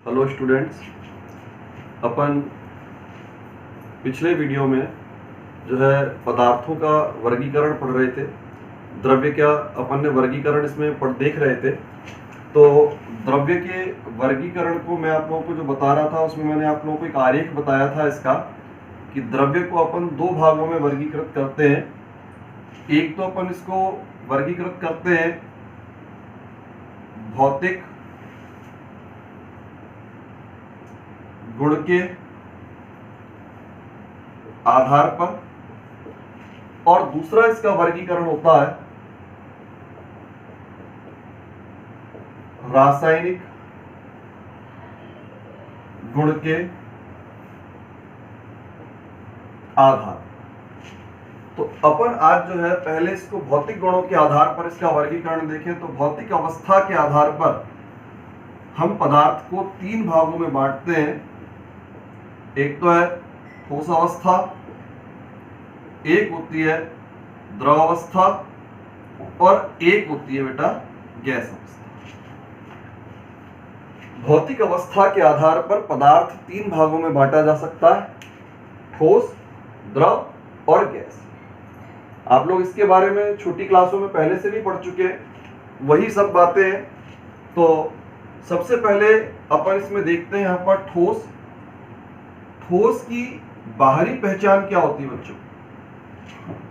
Hello students, अपन पिछले video में जो है पदार्थों का वर्गीकरण पढ़ रहे थे। द्रव्य का अपन ने वर्गीकरण इसमें देख रहे थे। तो द्रव्य के वर्गीकरण को मैं आप लोगों को जो बता रहा था उसमें मैंने आप लोगों को एक आरेख बताया था इसका कि द्रव्य को अपन दो भागों में वर्गीकृत करते हैं। एक तो अपन इसको वर्गीकृत करते हैं भौतिक गुण के आधार पर, और दूसरा इसका वर्गीकरण होता है रासायनिक गुण के आधार। तो अपन आज जो है पहले इसको भौतिक गुणों के आधार पर इसका वर्गीकरण देखें। तो भौतिक अवस्था के आधार पर हम पदार्थ को तीन भागों में बांटते हैं। एक तो है ठोस अवस्था, एक होती है द्रव अवस्था, और एक होती है बेटा गैस अवस्था। भौतिक अवस्था के आधार पर पदार्थ तीन भागों में बांटा जा सकता है, ठोस, द्रव और गैस। आप लोग इसके बारे में छोटी क्लासों में पहले से भी पढ़ चुके हैं, वही सब बातें हैं। तो सबसे पहले अपन इसमें देखते हैं यहाँ पर ठोस। ठोस की बाहरी पहचान क्या होती है बच्चों?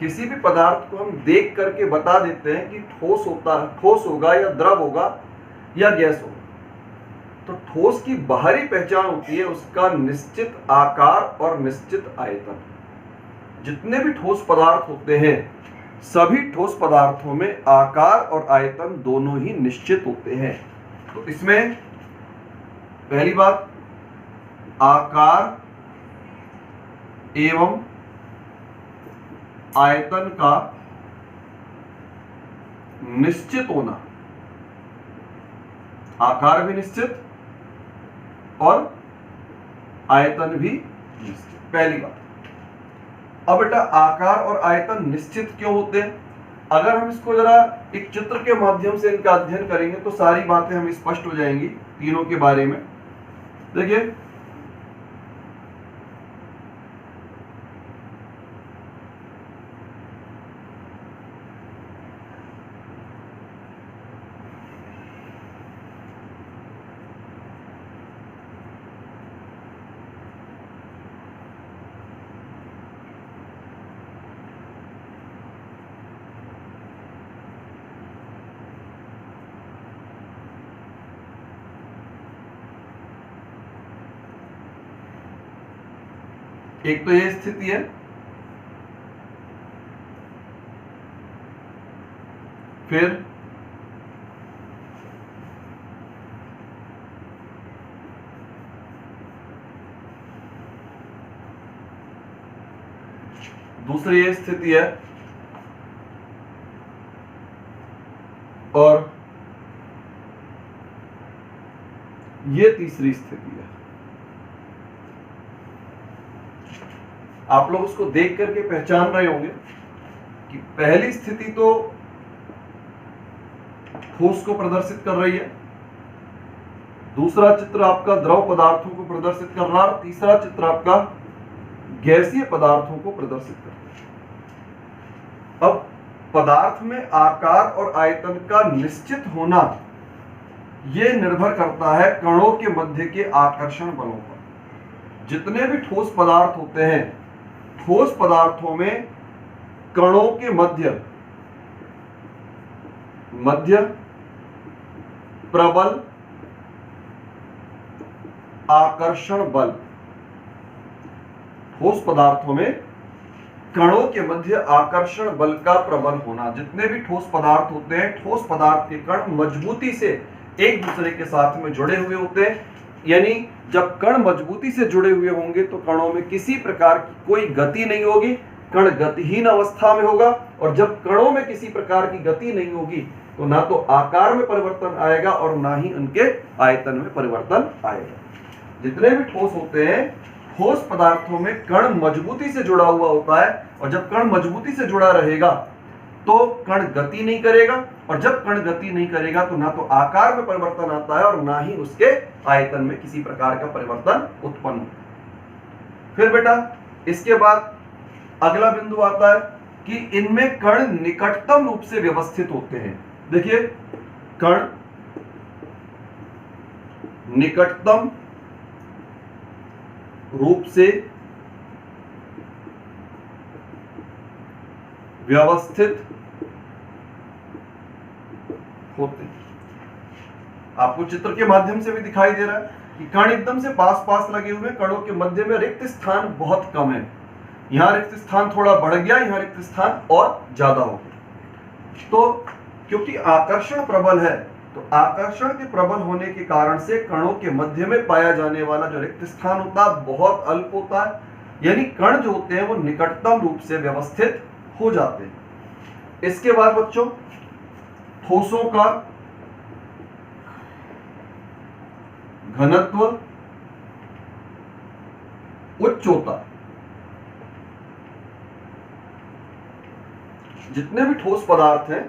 किसी भी पदार्थ को हम देख करके बता देते हैं कि ठोस होगा या द्रव होगा या गैस होगा। तो ठोस की बाहरी पहचान होती है उसका निश्चित आकार और निश्चित आयतन। जितने भी ठोस पदार्थ होते हैं सभी ठोस पदार्थों में आकार और आयतन दोनों ही निश्चित होते हैं। तो इसमें पहली बात, आकार एवं आयतन का निश्चित होना। आकार भी निश्चित और आयतन भी निश्चित, पहली बात। अब बेटा आकार और आयतन निश्चित क्यों होते हैं? अगर हम इसको जरा एक चित्र के माध्यम से इनका अध्ययन करेंगे तो सारी बातें हमें स्पष्ट हो जाएंगी तीनों के बारे में। देखिए, एक तो ये स्थिति है, फिर दूसरी ये स्थिति है, और ये तीसरी स्थिति है। आप लोग उसको देख करके पहचान रहे होंगे कि पहली स्थिति तो ठोस को प्रदर्शित कर रही है, दूसरा चित्र आपका द्रव पदार्थों को प्रदर्शित कर रहा है, और तीसरा चित्र आपका गैसीय पदार्थों को प्रदर्शित कर रहा है। अब पदार्थ में आकार और आयतन का निश्चित होना यह निर्भर करता है कणों के मध्य के आकर्षण बलों पर। जितने भी ठोस पदार्थ होते हैं, ठोस पदार्थों में कणों के मध्य प्रबल आकर्षण बल। ठोस पदार्थों में कणों के मध्य आकर्षण बल का प्रबल होना। जितने भी ठोस पदार्थ होते हैं, ठोस पदार्थ के कण मजबूती से एक दूसरे के साथ में जुड़े हुए होते हैं। यानी जब कण मजबूती से जुड़े हुए होंगे तो कणों में किसी प्रकार की कोई गति नहीं होगी, कण गतिहीन अवस्था में होगा। और जब कणों में किसी प्रकार की गति नहीं होगी तो ना तो आकार में परिवर्तन आएगा और ना ही उनके आयतन में परिवर्तन आएगा। जितने भी ठोस होते हैं, ठोस पदार्थों में कण मजबूती से जुड़ा हुआ होता है, और जब कण मजबूती से जुड़ा रहेगा तो कण गति नहीं करेगा और जब कण गति नहीं करेगा तो ना तो आकार में परिवर्तन आता है और ना ही उसके आयतन में किसी प्रकार का परिवर्तन उत्पन्न होता है। फिर बेटा इसके बाद अगला बिंदु आता है कि इनमें कण निकटतम रूप से व्यवस्थित होते हैं। देखिए कण निकटतम रूप से व्यवस्थित होते हैं। आपको चित्र के माध्यम से भी दिखाई दे रहा है कि कण एकदम से पास पास लगे हुए, कणों के मध्य में रिक्त स्थान बहुत कम है। यहां रिक्त स्थान थोड़ा बढ़ गया, यहां रिक्त स्थान और ज्यादा हो गया। तो क्योंकि आकर्षण प्रबल है, तो आकर्षण के प्रबल होने के कारण से कणों के मध्य में पाया जाने वाला जो रिक्त स्थान होता है बहुत अल्प होता है, यानी कण जो होते हैं वो निकटतम रूप से व्यवस्थित हो जाते हैं। इसके बाद बच्चों ठोसों का घनत्व उच्च होता है। जितने भी ठोस पदार्थ हैं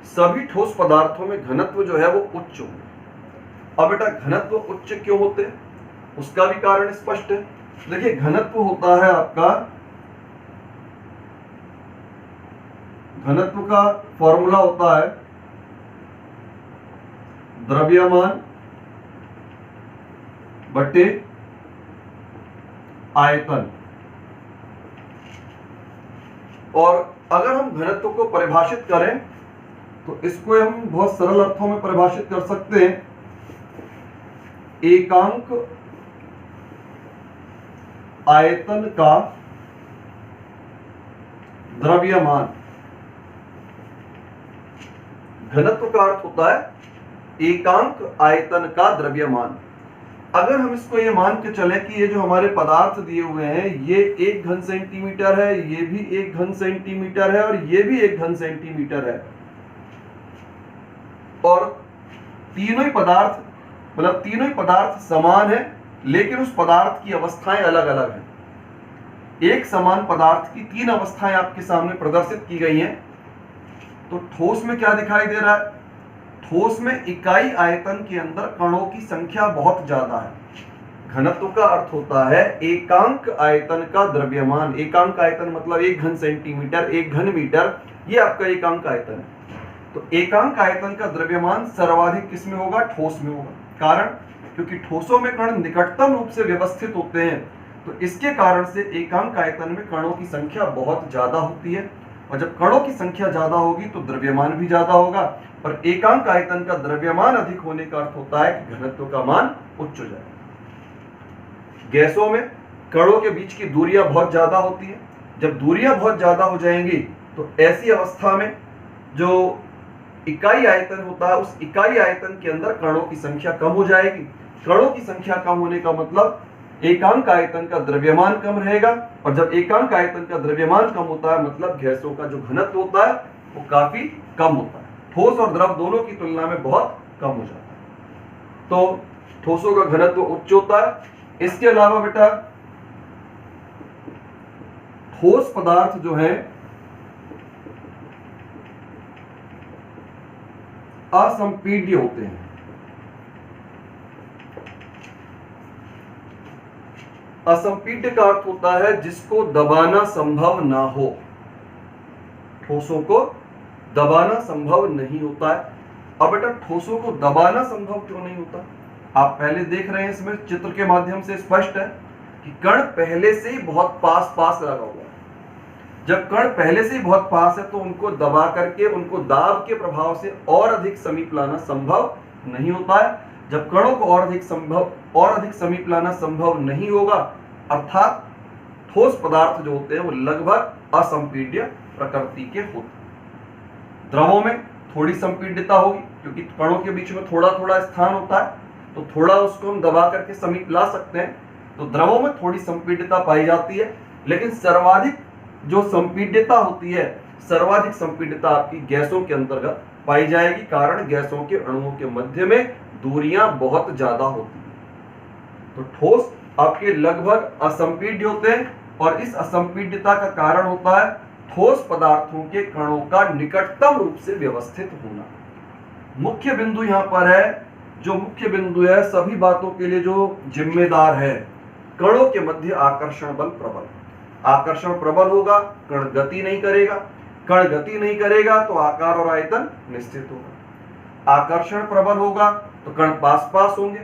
सभी ठोस पदार्थों में घनत्व जो है वो उच्च होगा। अब बेटा घनत्व उच्च क्यों होते हैं उसका भी कारण स्पष्ट है। देखिए घनत्व होता है आपका, घनत्व का फॉर्मूला होता है द्रव्यमान बटे आयतन। और अगर हम घनत्व को परिभाषित करें तो इसको हम बहुत सरल अर्थों में परिभाषित कर सकते हैं। एकांक आयतन का द्रव्यमान। घनत्व का अर्थ होता है एकांक आयतन का द्रव्यमान। अगर हम इसको ये मान के चले कि ये जो हमारे पदार्थ दिए हुए हैं ये 1 घन सेंटीमीटर है, ये भी 1 घन सेंटीमीटर है और ये भी 1 घन सेंटीमीटर है, और तीनों ही पदार्थ मतलब तीनों ही पदार्थ समान है लेकिन उस पदार्थ की अवस्थाएं अलग अलग हैं। एक समान पदार्थ की 3 अवस्थाएं आपके सामने प्रदर्शित की गई हैं। तो ठोस में क्या दिखाई दे रहा है? ठोस में इकाई आयतन के अंदर कणों की संख्या बहुत ज्यादा है। घनत्व का अर्थ होता है एकांक आयतन का द्रव्यमान। एकांक आयतन मतलब 1 घन सेंटीमीटर, 1 घन मीटर, ये आपका एकांक आयतन है। तो एकांक आयतन का द्रव्यमान सर्वाधिक किसमें होगा? ठोस में होगा। कारण क्योंकि ठोसों में कण निकटतम रूप से व्यवस्थित होते हैं, तो इसके कारण से एकांक आयतन में कणों की संख्या बहुत ज्यादा होती है, और जब कणों की संख्या ज्यादा होगी तो द्रव्यमान भी ज्यादा होगा, और एकांक आयतन का द्रव्यमान अधिक होने का अर्थ होता है कि घनत्व का मान उच्च हो जाएगा। गैसों में कणों के बीच की दूरियां बहुत ज्यादा होती है। जब दूरियां बहुत ज्यादा हो जाएंगी तो ऐसी अवस्था में जो इकाई आयतन होता है उस इकाई आयतन के अंदर कणों की संख्या कम हो जाएगी। कणों की संख्या कम होने का मतलब एकांक आयतन का द्रव्यमान कम रहेगा, और जब एकांक आयतन का द्रव्यमान कम होता है मतलब गैसों का जो घनत्व होता है वो काफी कम होता है। ठोस और द्रव दोनों की तुलना में बहुत कम हो जाता है। तो ठोसों का घनत्व उच्च होता है। इसके अलावा बेटा ठोस पदार्थ जो है असंपीड्य होते हैं। असंपीड्य का अर्थ होता है जिसको दबाना संभव ना हो। ठोसों को दबाना संभव नहीं होता है। अब बेटा ठोसों को दबाना संभव क्यों नहीं होता? आप पहले देख रहे हैं, इसमें चित्र के माध्यम से स्पष्ट है कि कण पहले से ही बहुत पास पास लगा हुआ है। जब कण पहले से ही बहुत पास है तो उनको दबा करके, उनको दाब के प्रभाव से और अधिक समीप लाना संभव नहीं होता है। जब कणों को और अधिक समीप लाना संभव नहीं होगा, अर्थात ठोस पदार्थ जो होते हैं वो लगभग असंपीड्य प्रकृति के होते हैं। द्रवों में थोड़ी संपीड्यता होगी क्योंकि कणों के बीच में थोड़ा थोड़ा स्थान होता है, तो थोड़ा उसको हम दबा करके समीप ला सकते हैं। तो द्रवों में थोड़ी संपीड्यता पाई जाती है, लेकिन सर्वाधिक जो संपीड्यता होती है, सर्वाधिक संपीड्यता आपकी गैसों के अंतर्गत पाई जाएगी। कारण गैसों के अणुओं के मध्य में दूरियां बहुत ज्यादा होती हैं। तो ठोस आपके लगभग असंपीड्य होते हैं, और इस असंपीड्यता का कारण होता है ठोस पदार्थों के कणों का निकटतम रूप से व्यवस्थित होना। मुख्य बिंदु यहां पर है, जो मुख्य बिंदु है सभी बातों के लिए जो जिम्मेदार है, कणों के मध्य आकर्षण बल प्रबल। आकर्षण प्रबल होगा, कण गति नहीं करेगा, कण गति नहीं करेगा तो आकार और आयतन निश्चित होगा। आकर्षण प्रबल होगा तो कण पास पास होंगे,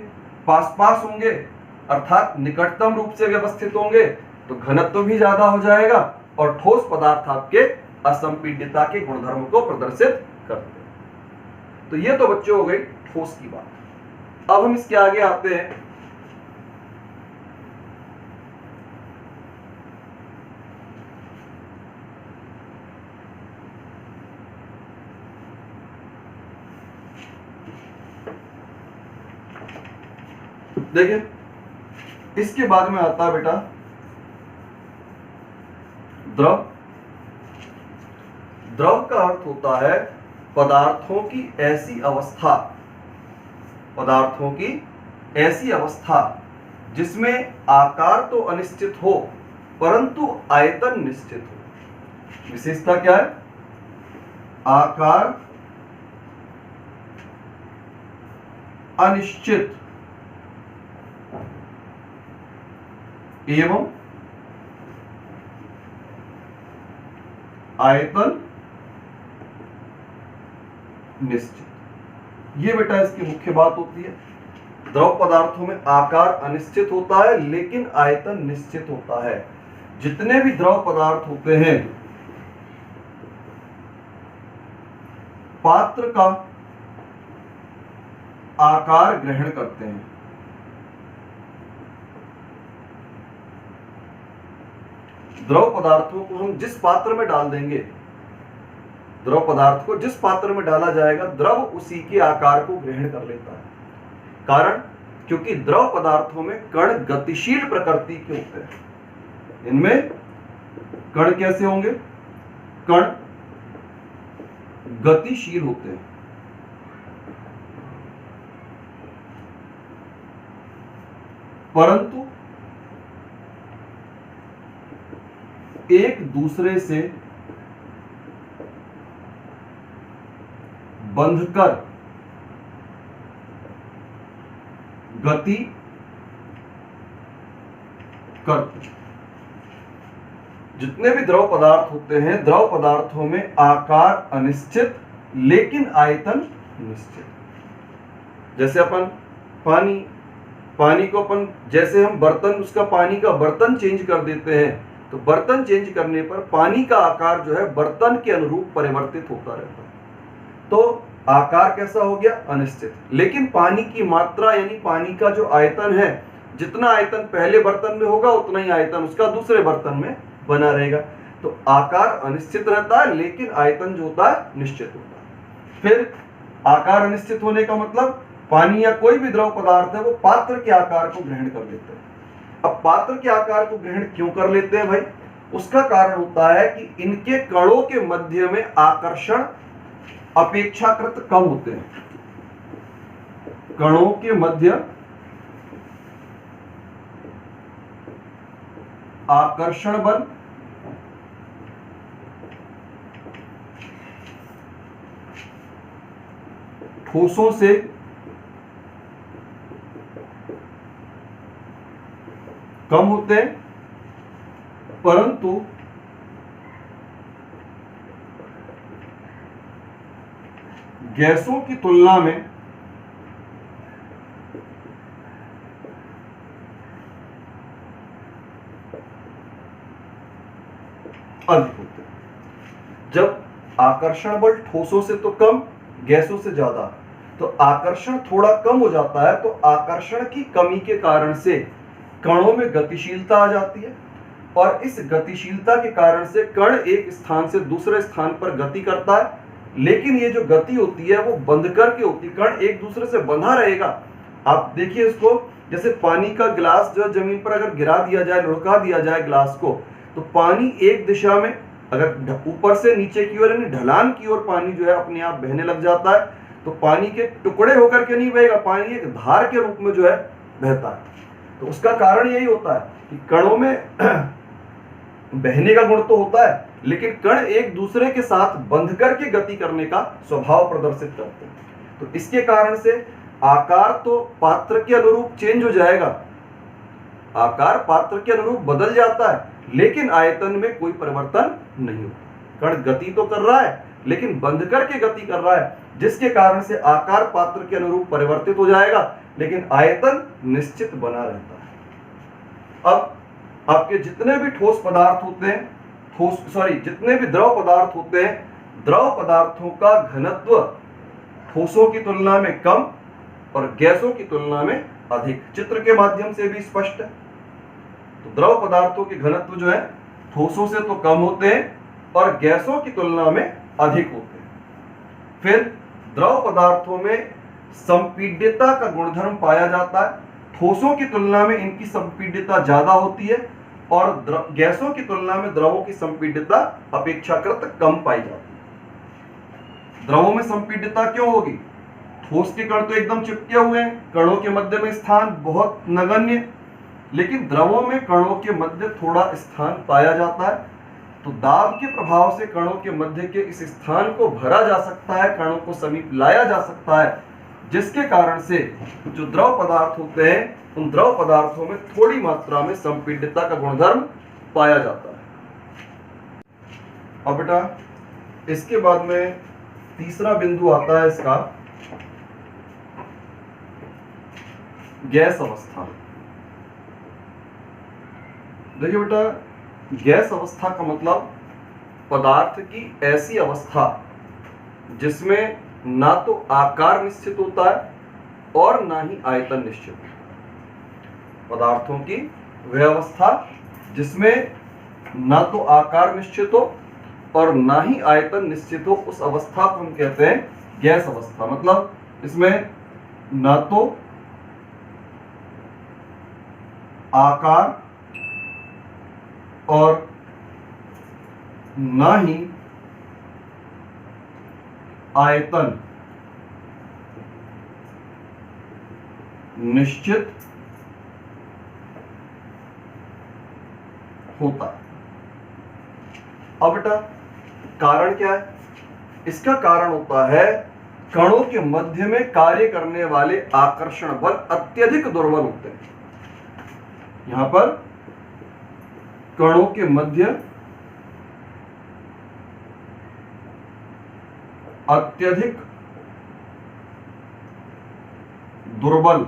पास पास होंगे अर्थात निकटतम रूप से व्यवस्थित होंगे तो घनत्व भी ज्यादा हो जाएगा और ठोस पदार्थ आपके असंपीड्यता के गुणधर्म को प्रदर्शित करते हैं। तो ये तो बच्चों हो गई ठोस की बात। अब हम इसके आगे आते हैं देखिए, इसके बाद में आता है बेटा द्रव। द्रव का अर्थ होता है पदार्थों की ऐसी अवस्था, पदार्थों की ऐसी अवस्था जिसमें आकार तो अनिश्चित हो परंतु आयतन निश्चित हो। विशेषता क्या है? आकार अनिश्चित एवं आयतन निश्चित। ये बेटा इसकी मुख्य बात होती है। द्रव पदार्थों में आकार अनिश्चित होता है लेकिन आयतन निश्चित होता है। जितने भी द्रव पदार्थ होते हैं पात्र का आकार ग्रहण करते हैं। द्रव पदार्थों को हम जिस पात्र में डाल देंगे, द्रव पदार्थ को जिस पात्र में डाला जाएगा द्रव उसी के आकार को ग्रहण कर लेता है। कारण क्योंकि द्रव पदार्थों में कण गतिशील प्रकृति के होते हैं। इनमें कण कैसे होंगे? कण गतिशील होते हैं। परंतु एक दूसरे से बंधकर गति करते। जितने भी द्रव पदार्थ होते हैं, द्रव पदार्थों में आकार अनिश्चित लेकिन आयतन निश्चित। जैसे अपन पानी को अपन जैसे हम बर्तन, उसका पानी का बर्तन चेंज कर देते हैं तो बर्तन चेंज करने पर पानी का आकार जो है बर्तन के अनुरूप परिवर्तित होता रहता है। तो आकार कैसा हो गया? अनिश्चित। लेकिन पानी की मात्रा यानी पानी का जो आयतन है, जितना आयतन पहले बर्तन में होगा उतना ही आयतन उसका दूसरे बर्तन में बना रहेगा। तो आकार अनिश्चित रहता है लेकिन आयतन जो होता है निश्चित होता है। फिर आकार अनिश्चित होने का मतलब पानी या कोई भी द्रव पदार्थ है वो पात्र के आकार को ग्रहण कर लेते हैं। अब पात्र के आकार को ग्रहण क्यों कर लेते हैं भाई? उसका कारण होता है कि इनके कणों के मध्य में आकर्षण अपेक्षाकृत कम होते हैं। कणों के मध्य आकर्षण बल ठोसों से कम होते हैं परंतु गैसों की तुलना में अधिक होते हैं। जब आकर्षण बल ठोसों से तो कम, गैसों से ज्यादा, तो आकर्षण थोड़ा कम हो जाता है तो आकर्षण की कमी के कारण से कणों में गतिशीलता आ जाती है और इस गतिशीलता के कारण से कण एक स्थान से दूसरे स्थान पर गति करता है। लेकिन ये जो गति होती है वो बंध करके होती है, कण एक दूसरे से बंधा रहेगा। आप देखिए इसको, जैसे पानी का गिलास जो जमीन पर अगर गिरा दिया जाए, लुढ़का दिया जाए गिलास को, तो पानी एक दिशा में अगर ऊपर से नीचे की ओर यानी ढलान की ओर पानी जो है अपने आप बहने लग जाता है तो पानी के टुकड़े होकर के नहीं बहेगा, पानी एक धार के रूप में जो है बहता है। तो उसका कारण यही होता है कि कणों में बहने का गुण तो होता है लेकिन कण एक दूसरे के साथ बंध करके गति करने का स्वभाव प्रदर्शित करते हैं। तो इसके कारण से आकार तो पात्र के अनुरूप चेंज हो जाएगा, आकार पात्र के अनुरूप बदल जाता है, लेकिन आयतन में कोई परिवर्तन नहीं होता। कण गति तो कर रहा है लेकिन बंध करके गति कर रहा है, जिसके कारण से आकार पात्र के अनुरूप परिवर्तित हो जाएगा, लेकिन आयतन निश्चित बना रहता है। अब आपके जितने भी ठोस पदार्थ होते हैं, जितने भी द्रव पदार्थ होते हैं, द्रव पदार्थों का घनत्व ठोसों की तुलना में कम और गैसों की तुलना में अधिक, चित्र के माध्यम से भी स्पष्ट है। तो द्रव पदार्थों के घनत्व जो है ठोसों से तो कम होते हैं और गैसों की तुलना में अधिक होते हैं। फिर द्रव पदार्थों में संपीड्यता का गुणधर्म पाया जाता है, ठोसों की तुलना में इनकी संपीड्यता ज्यादा होती है और गैसों की तुलना में द्रवों की संपीड्यता अपेक्षाकृत कम पाई जाती है। द्रवों में संपीड्यता क्यों होगी? ठोस के कण तो एकदम चिपके हुए हैं, कणों के मध्य में स्थान बहुत नगण्य, लेकिन द्रवों में कणों के मध्य थोड़ा स्थान पाया जाता है। तो दाब के प्रभाव से कणों के मध्य के इस स्थान को भरा जा सकता है, कणों को समीप लाया जा सकता है, जिसके कारण से जो द्रव पदार्थ होते हैं उन द्रव पदार्थों में थोड़ी मात्रा में संपीड्यता का गुणधर्म पाया जाता है। अब बेटा इसके बाद में तीसरा बिंदु आता है इसका गैस अवस्था। देखिए बेटा, गैस अवस्था का मतलब पदार्थ की ऐसी अवस्था जिसमें ना तो आकार निश्चित होता है और ना ही आयतन निश्चित होता है। पदार्थों की वह अवस्था जिसमें ना तो आकार निश्चित हो और ना ही आयतन निश्चित हो, उस अवस्था को हम कहते हैं गैस अवस्था। मतलब इसमें ना तो आकार और ना ही आयतन निश्चित होता है। अब बेटा कारण क्या है? इसका कारण होता है कणों के मध्य में कार्य करने वाले आकर्षण बल अत्यधिक दुर्बल होते हैं। यहां पर कणों के मध्य अत्यधिक दुर्बल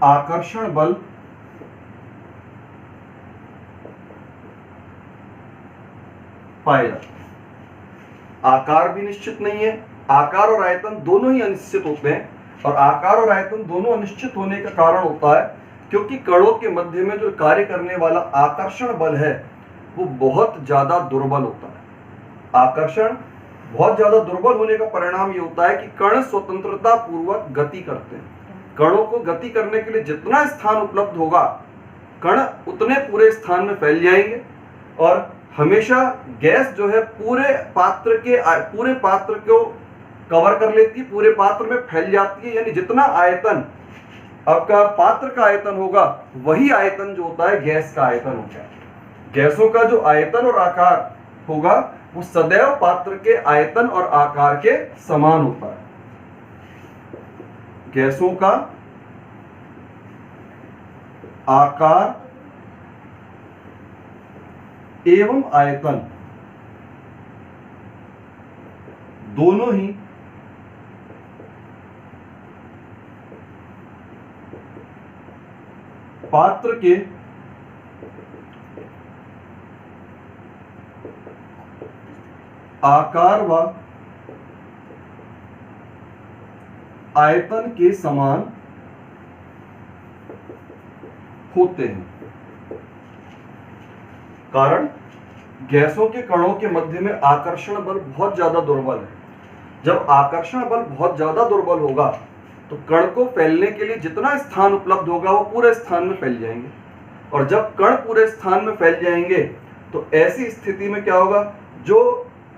आकर्षण बल पाए जाते हैं। आकार भी निश्चित नहीं है, आकार और आयतन दोनों ही अनिश्चित होते हैं, और आकार और आयतन दोनों अनिश्चित होने का कारण होता है क्योंकि कणों के मध्य में जो कार्य करने वाला आकर्षण बल है वो बहुत ज्यादा दुर्बल होता है। आकर्षण बहुत ज्यादा दुर्बल होने का परिणाम ये होता है कि कण स्वतंत्रता पूर्वक गति करते हैं। कणों को गति करने के लिए जितना स्थान उपलब्ध होगा, कण उतने पूरे स्थान में फैल जाएंगे, और हमेशा गैस जो है पूरे पात्र को कवर कर लेती है, पूरे पात्र में फैल जाती है। यानी जितना आयतन आपका पात्र का आयतन होगा वही आयतन जो होता है गैस का आयतन होता है। गैसों का जो आयतन और आकार होगा वो सदैव पात्र के आयतन और आकार के समान होता है। गैसों का आकार एवं आयतन दोनों ही पात्र के आकार व आयतन के समान होते हैं। कारण गैसों के कणों के मध्य में आकर्षण बल बहुत ज्यादा दुर्बल है। जब आकर्षण बल बहुत ज्यादा दुर्बल होगा तो कण को फैलने के लिए जितना स्थान उपलब्ध होगा वो पूरे स्थान में फैल जाएंगे, और जब कण पूरे स्थान में फैल जाएंगे तो ऐसी स्थिति में क्या होगा, जो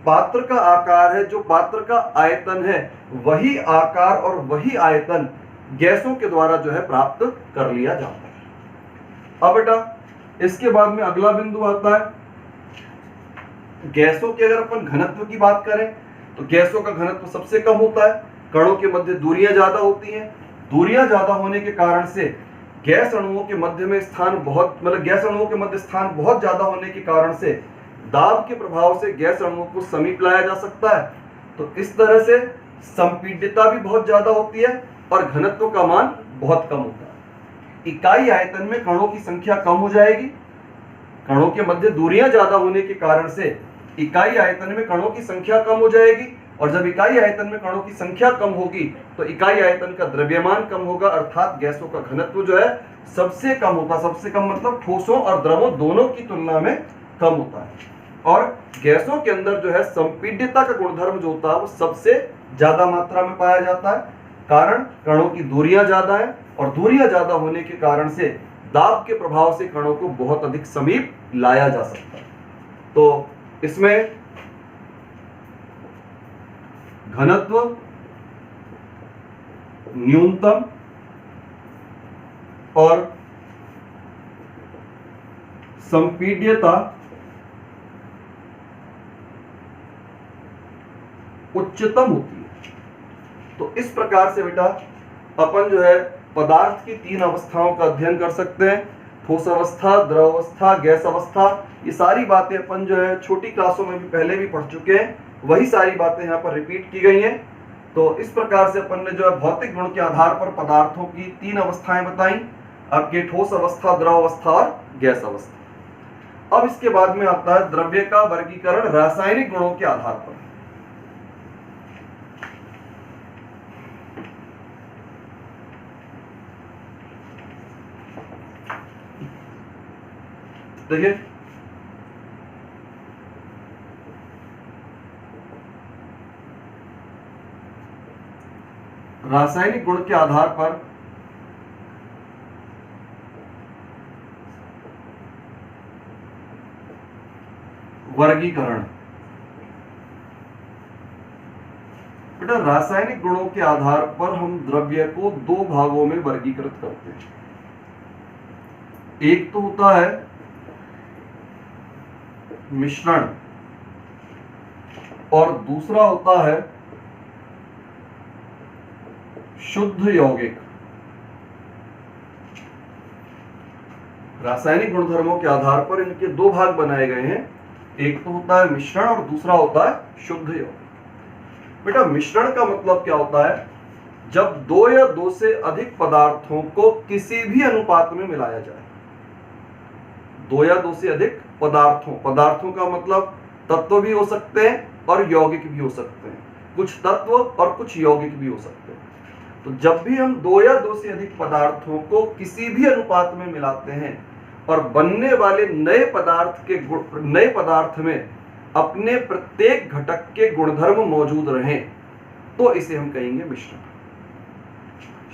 पात्र का आकार है, जो पात्र का आयतन है, वही आकार और वही आयतन गैसों के द्वारा जो है प्राप्त कर लिया जाता है। अब बेटा इसके बाद में अगला बिंदु आता है गैसों के, अगर अपन घनत्व की बात करें तो गैसों का घनत्व सबसे कम होता है, कणों के मध्य दूरियां ज्यादा होती हैं। दूरियां ज्यादा होने के कारण से गैस अणुओं के मध्य में स्थान बहुत गैस अणुओं के मध्य स्थान बहुत ज्यादा होने के कारण से दाब के प्रभाव से गैस अणुओं को समीप लाया जा सकता है। तो इस तरह से संपीड्यता भी बहुत ज्यादा होती है और घनत्व का मान बहुत कम होता है। इकाई आयतन में कणों की संख्या कम हो जाएगी, कणों के मध्य दूरियां ज्यादा होने के कारण से इकाई आयतन में कणों की संख्या कम हो जाएगी, और जब इकाई आयतन में कणों की संख्या कम होगी तो इकाई आयतन का द्रव्यमान कम होगा, अर्थात गैसों का घनत्व जो है सबसे कम होता। सबसे कम मतलब ठोसों और द्रवों दोनों की तुलना में कम होता है। और गैसों के अंदर जो है संपीड्यता का गुणधर्म जो होता है वो सबसे ज्यादा मात्रा में पाया जाता है, कारण कणों की दूरियां ज्यादा है, और दूरियां ज्यादा होने के कारण से दाब के प्रभाव से कणों को बहुत अधिक समीप लाया जा सकता है। तो इसमें घनत्व, न्यूनतम और संपीड्यता उच्चतम होती है। तो इस प्रकार से बेटा अपन जो है पदार्थ की तीन अवस्थाओं का अध्ययन कर सकते हैं, ठोस अवस्था, द्रव अवस्था, गैस अवस्था। ये सारी बातें अपन जो है छोटी क्लासों में भी पहले भी पढ़ चुके हैं, वही सारी बातें यहाँ पर रिपीट की गई हैं। तो इस प्रकार से अपन ने जो है भौतिक गुण के आधार पर पदार्थों की तीन अवस्थाएं बताई, आपके ठोस अवस्था, द्रव अवस्था और गैस अवस्था। अब इसके बाद में आता है द्रव्य का वर्गीकरण रासायनिक गुणों के आधार पर। देखिए रासायनिक गुण के आधार पर वर्गीकरण। बेटा रासायनिक गुणों के आधार पर हम द्रव्य को दो भागों में वर्गीकृत करते हैं। एक तो होता है मिश्रण और दूसरा होता है शुद्ध यौगिक। रासायनिक गुणधर्मों के आधार पर इनके दो भाग बनाए गए हैं, एक तो होता है मिश्रण और दूसरा होता है शुद्ध यौगिक। बेटा मिश्रण का मतलब क्या होता है, जब दो या दो से अधिक पदार्थों को किसी भी अनुपात में मिलाया जाए। दो या दो से अधिक पदार्थों का मतलब तत्व भी हो सकते हैं और यौगिक भी हो सकते हैं, कुछ तत्व और कुछ यौगिक भी हो सकते हैं। तो जब भी हम दो या दो से अधिक पदार्थों को किसी भी अनुपात में मिलाते हैं और बनने वाले नए पदार्थ में अपने प्रत्येक घटक के गुणधर्म मौजूद रहें, तो इसे हम कहेंगे मिश्रण।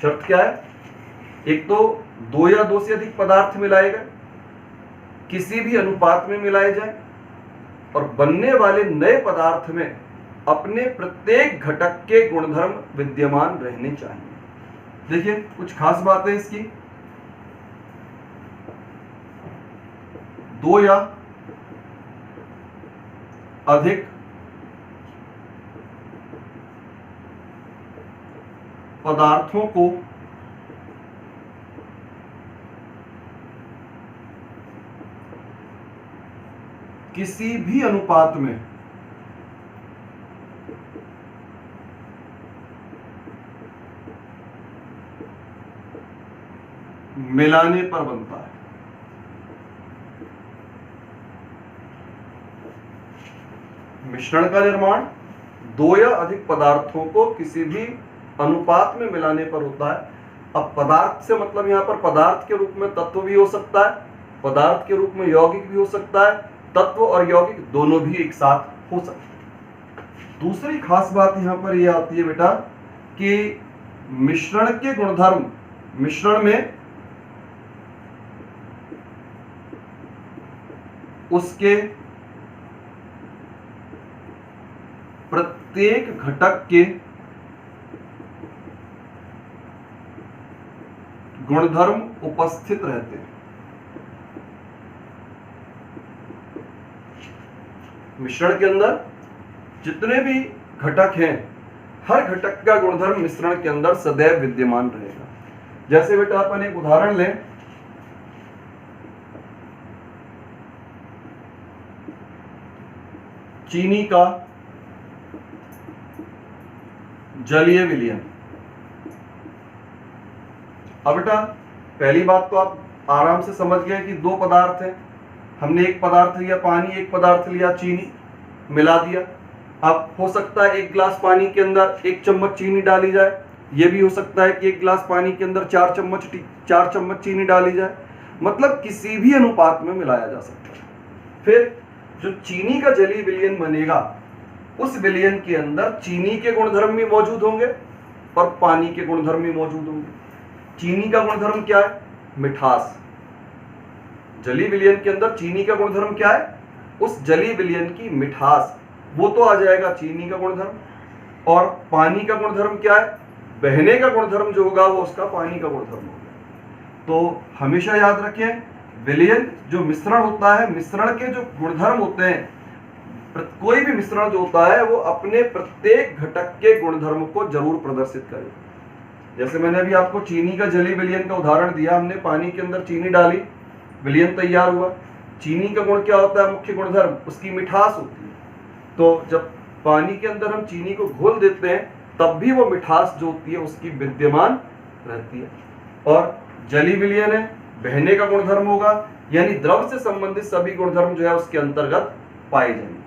शर्त क्या है, एक तो दो या दो से अधिक पदार्थ मिलाए गए, किसी भी अनुपात में मिलाए जाए और बनने वाले नए पदार्थ में अपने प्रत्येक घटक के गुणधर्म विद्यमान रहने चाहिए। देखिए कुछ खास बातें इसकी, दो या अधिक पदार्थों को किसी भी अनुपात में मिलाने पर बनता है। मिश्रण का निर्माण दो या अधिक पदार्थों को किसी भी अनुपात में मिलाने पर होता है। अब पदार्थ से मतलब यहाँ पर पदार्थ के रूप में तत्व भी हो सकता है, पदार्थ के रूप में यौगिक भी हो सकता है, तत्व और यौगिक दोनों भी एक साथ हो सकते हैं। दूसरी खास बात यहाँ पर यह आती है बेटा कि मिश्रण के गुणधर्म, मिश्रण में उसके प्रत्येक घटक के गुणधर्म उपस्थित रहते हैं। मिश्रण के अंदर जितने भी घटक हैं, हर घटक का गुणधर्म मिश्रण के अंदर सदैव विद्यमान रहेगा। जैसे बेटा अपन एक उदाहरण लें, चीनी का जलीय विलयन। अब बेटा पहली बात तो आप आराम से समझ गए कि दो पदार्थ हैं, हमने एक पदार्थ लिया पानी, एक पदार्थ लिया चीनी, मिला दिया। अब हो सकता है एक गिलास पानी के अंदर 1 चम्मच चीनी डाली जाए, यह भी हो सकता है कि एक गिलास पानी के अंदर 4 चम्मच चीनी डाली जाए, मतलब किसी भी अनुपात में मिलाया जा सकता है। फिर जो चीनी का जलीय विलयन बनेगा, उस विलयन के अंदर चीनी के गुणधर्म भी मौजूद होंगे और पानी के गुणधर्म भी मौजूद होंगे। चीनी का गुणधर्म क्या है? मिठास। जलीय विलयन के अंदर चीनी का गुणधर्म क्या है? उस जलीय विलयन की मिठास, वो तो आ जाएगा चीनी का गुणधर्म। और पानी का गुणधर्म क्या है? बहने का गुणधर्म जो होगा वो उसका पानी का गुणधर्म होगा। तो हमेशा याद रखें, विलयन जो मिश्रण होता है, मिश्रण के जो गुणधर्म होते हैं, कोई भी मिश्रण जो होता है वो अपने प्रत्येक घटक के गुणधर्म को जरूर प्रदर्शित करे। जैसे मैंने अभी आपको चीनी का जलीय विलयन का उदाहरण दिया, हमने पानी के अंदर चीनी डाली, विलयन तैयार हुआ। चीनी का गुण क्या होता है? मुख्य गुणधर्म उसकी मिठास होती है। तो जब पानी के अंदर हम चीनी को घोल देते हैं, तब भी वो मिठास जो होती है उसकी विद्यमान रहती है। और जलीय विलयन है, बहने का गुणधर्म होगा, यानी द्रव से संबंधित सभी गुणधर्म जो है उसके अंतर्गत पाए जाएंगे।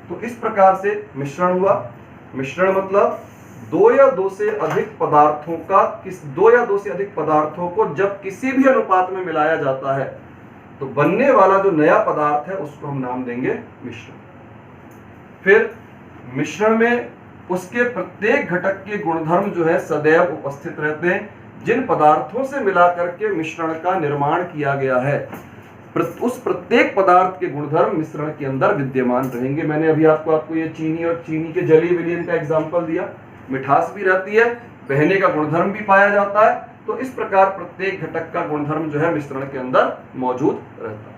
तो इस प्रकार से मिश्रण हुआ। मिश्रण मतलब दो या दो से अधिक पदार्थों को जब किसी भी अनुपात में मिलाया जाता है तो बनने वाला जो नया पदार्थ है उसको हम नाम देंगे मिश्रण। फिर मिश्रण में उसके प्रत्येक घटक के गुणधर्म जो है सदैव उपस्थित रहते हैं। जिन पदार्थों से मिलाकर के मिश्रण का निर्माण किया गया है, उस प्रत्येक पदार्थ के गुणधर्म मिश्रण के अंदर विद्यमान रहेंगे। मैंने अभी आपको ये चीनी और चीनी के जलीय विलयन का एग्जांपल दिया। मिठास भी रहती है, बहने का गुणधर्म भी पाया जाता है। तो इस प्रकार प्रत्येक घटक का गुणधर्म जो है मिश्रण के अंदर मौजूद रहता है।